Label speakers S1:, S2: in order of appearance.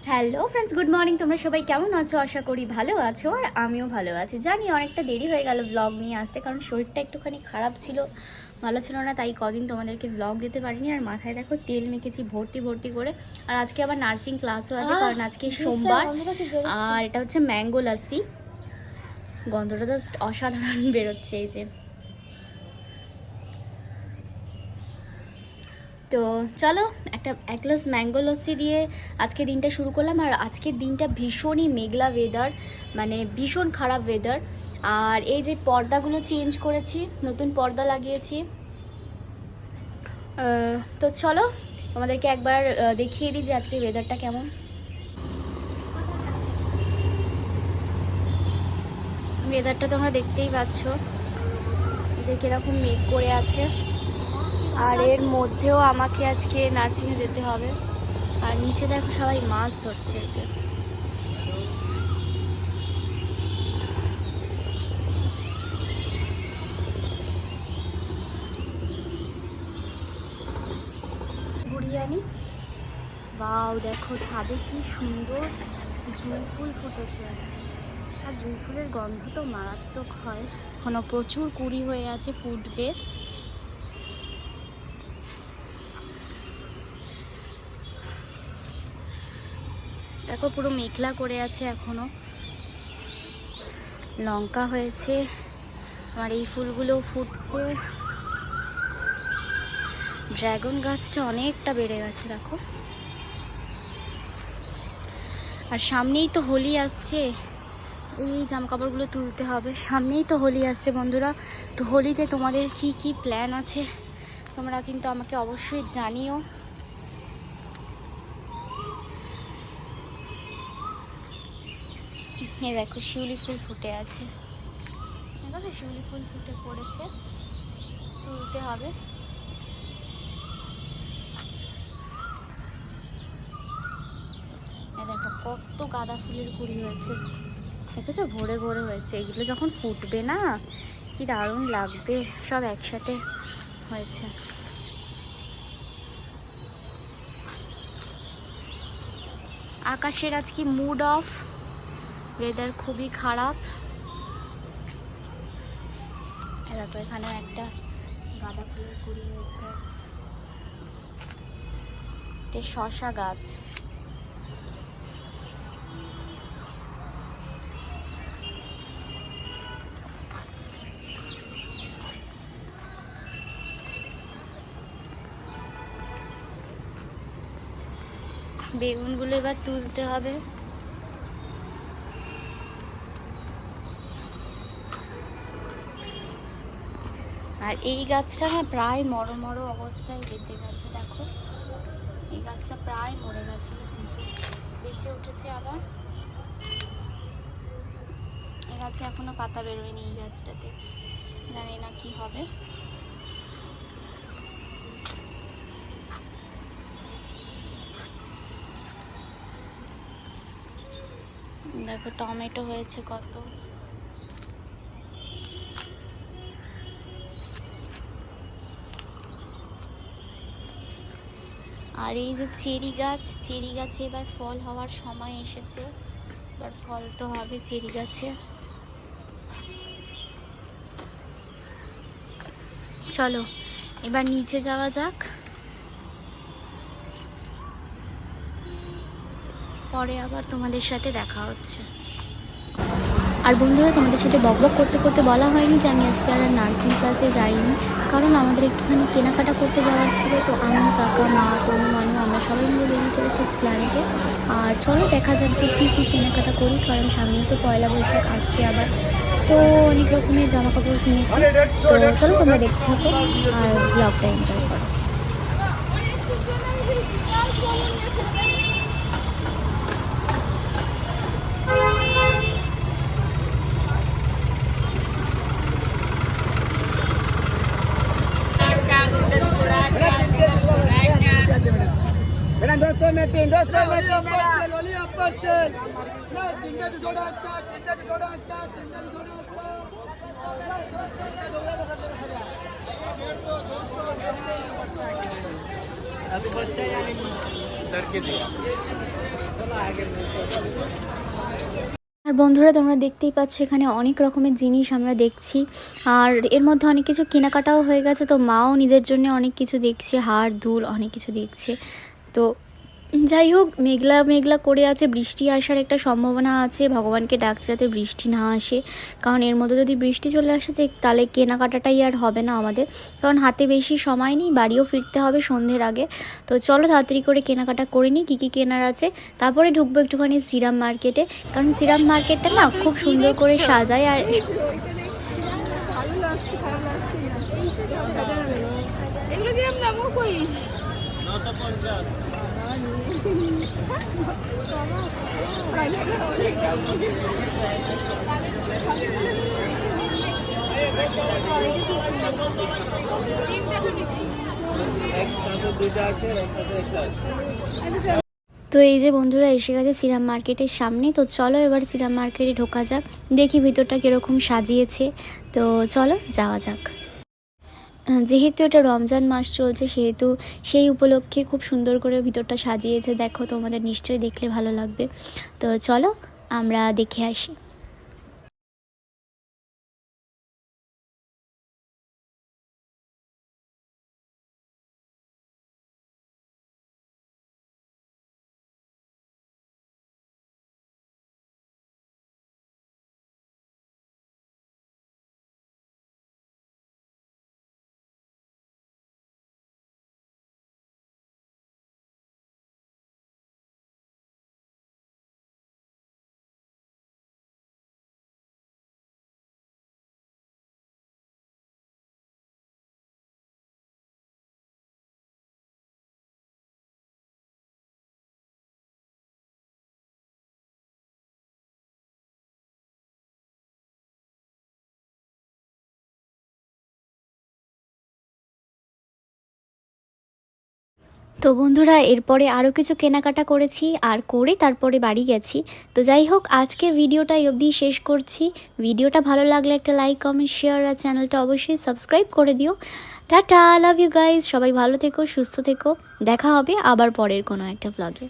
S1: Hello friends, good morning. তোমরা সবাই কেমন আছো? আশা করি ভালো আছো, আর আমিও ভালো আছি। জানি অনেকটা দেরি হয়ে গেল ব্লগ নিয়ে আসতে, কারণ শরীরটা একটুখানি খারাপ ছিল, ভালো ছিল না, তাই কদিন তোমাদেরকে ব্লগ দিতে পারিনি। আর মাথায় দেখো তেল মেখেছি ভর্তি ভর্তি করে। আর আজকে আবার নার্সিং ক্লাসও আছে, কারণ আজকে সোমবার। আর এটা হচ্ছে ম্যাঙ্গো লাসি, গন্ধটা জাস্ট অসাধারণ বেরোচ্ছে। এই যে, তো চলো এক গ্লাস ম্যাঙ্গো লস্যি দিয়ে আজকে দিনটা শুরু করলাম। আর আজকের দিনটা ভীষণই মেঘলা ওয়েদার, মানে ভীষণ খারাপ ওয়েদার। আর এই যে পর্দাগুলো চেঞ্জ করেছি, নতুন পর্দা লাগিয়েছি। তো চলো তোমাদেরকে একবার দেখিয়ে দিই যে আজকে ওয়েদারটা কেমন। ওয়েদারটা তোমরা দেখতেই পাচ্ছ যে কিরকম মেঘ করে আছে। আর এর মধ্যেও আমাকে আজকে নার্সিংয়ে যেতে হবে। আর নিচে দেখো সবাই মাছ ধরছে। এই যে বুড়িয়ানি, বাও দেখো ছাদে কি সুন্দর জুঁই ফুল ফুটেছে। আর জুঁই ফুলের গন্ধ তো মারাত্মক হয়, এখনো প্রচুর কুড়ি হয়ে আছে, ফুটবে। দেখো পুরো মেঘলা করে আছে এখনো। লঙ্কা হয়েছে, আর এই ফুলগুলো ফুটছে। ড্রাগন গাছটা অনেকটা বেড়ে গেছে দেখো। আর সামনেই তো হোলি আসছে, এই জামা কাপড়গুলো তুলতে হবে। সামনেই তো হোলি আসছে বন্ধুরা। তো হোলিতে তোমাদের কি কি প্ল্যান আছে তোমরা কিন্তু আমাকে অবশ্যই জানিও। এই দেখো শিউলি ফুল ফুটে আছে, ঠিক আছে, শিউলি ফুল ফুটে পড়েছে, তুলতে হবে। এই দেখো কত গাঁদা ফুলের কুড়ি হয়েছে, দেখেছো, ভরে ভরে হয়েছে। এগুলো যখন ফুটবে না, কি দারুণ লাগবে, সব একসাথে হয়েছে। আকাশের আজকে মুড অফ, ওয়েদার খুবই খারাপ। দেখো এখানে একটা গাঁদা ফুলের কুড়ি হয়েছে, এটা শসা গাছ। বেগুনগুলো এবার তুলতে হবে। আর এই গাছটা না প্রায় মরো মরো অবস্থায় বেঁচে গেছে, দেখো এই গাছটা প্রায় মরে গেছিল, কিন্তু বেঁচে উঠেছে আবার। এই গাছে এখনো পাতা বেরোয়নি, এই গাছটাতে জানি না কি হবে। দেখো টমেটো হয়েছে কত। আর এই যে চেরি গাছে এবার ফল হওয়ার সময় এসেছে, এবার ফল তো হবে চেরি গাছে। চলো এবার নিচে যাওয়া যাক, পরে আবার তোমাদের সাথে দেখা হচ্ছে। আর বন্ধুরা, তোমাদের সাথে বকবক করতে করতে বলা হয়নি যে আমি আজকে আর নার্সিং ক্লাসে যাইনি, কারণ আমাদের একটুখানি কেনাকাটা করতে যাওয়ার ছিল। তো আমি, কাকা, মা, তনু, মানু, আমরা সবাই মিলে বেরিয়ে পড়েছি এসপ্ল্যানেডে। আর চলো দেখা যাক যে কী কী কেনাকাটা করি, কারণ সামনেই তো পয়লা বৈশাখ আসছে আবার। তো অনেক রকমের জামা কাপড় কিনেছি। তো চলো তোমরা দেখতে থাকো আর ব্লগটা এনজয় করো।
S2: दोस्तों में तीन लोली अपर से ना तिंडा तो जोड़ा अच्छा तिंडा तो जोड़ा अच्छा तिंडा तो जोड़ा अच्छा अभी बच्चा यानी डर के दिया
S1: আর বন্ধুরা তোমরা দেখতেই পাচ্ছ এখানে অনেক রকমের জিনিস আমরা দেখছি, আর এর মধ্যে অনেক কিছু কেনাকাটাও হয়ে গেছে। তো মাও নিজের জন্য অনেক কিছু দেখছে, হার দুল অনেক কিছু দেখছে। তো যাই হোক, মেঘলা মেঘলা করে আছে, বৃষ্টি আসার একটা সম্ভাবনা আছে। ভগবানকে ডাকছে যাতে বৃষ্টি না আসে, কারণ এর মধ্যে যদি বৃষ্টি চলে আসে যে তাহলে কেনাকাটাটাই আর হবে না আমাদের, কারণ হাতে বেশি সময় নেই, বাড়িও ফিরতে হবে সন্ধ্যের আগে। তো চলো তাড়াতাড়ি করে কেনাকাটা করে নিই, কী কী কেনার আছে, তারপরে ঢুকবো একটুখানি শ্রীরাম মার্কেটে, কারণ শ্রীরাম মার্কেটটা না খুব সুন্দর করে সাজায়। আর
S3: এগুলো দিলাম দাম কই
S1: তো এই যে বন্ধুরা এসে গেছে শ্রীরাম মার্কেটের সামনে। তো চলো এবার শ্রীরাম মার্কেটে ঢোকা যাক, দেখি ভিতরটা কীরকম সাজিয়েছে। তো চলো যাওয়া যাক। যেহেতু এটা রমজান মাস চলছে, সেহেতু সেই উপলক্ষে খুব সুন্দর করে ভিতরটা সাজিয়েছে। দেখো, তোমাদের নিশ্চয়ই দেখলে ভালো লাগবে। তো চলো আমরা দেখে আসি। তো বন্ধুরা এরপরে আরও কিছু কেনাকাটা করেছি, আর করে তারপরে বাড়ি গেছি। তো যাই হোক, আজকের ভিডিওটা এই অবধি শেষ করছি। ভিডিওটা ভালো লাগলে একটা লাইক, কমেন্ট, শেয়ার, আর চ্যানেলটা অবশ্যই সাবস্ক্রাইব করে দিও। টাটা, লাভ ইউ গাইজ, সবাই ভালো থেকো, সুস্থ থেকো, দেখা হবে আবার পরের কোনো একটা ব্লগে।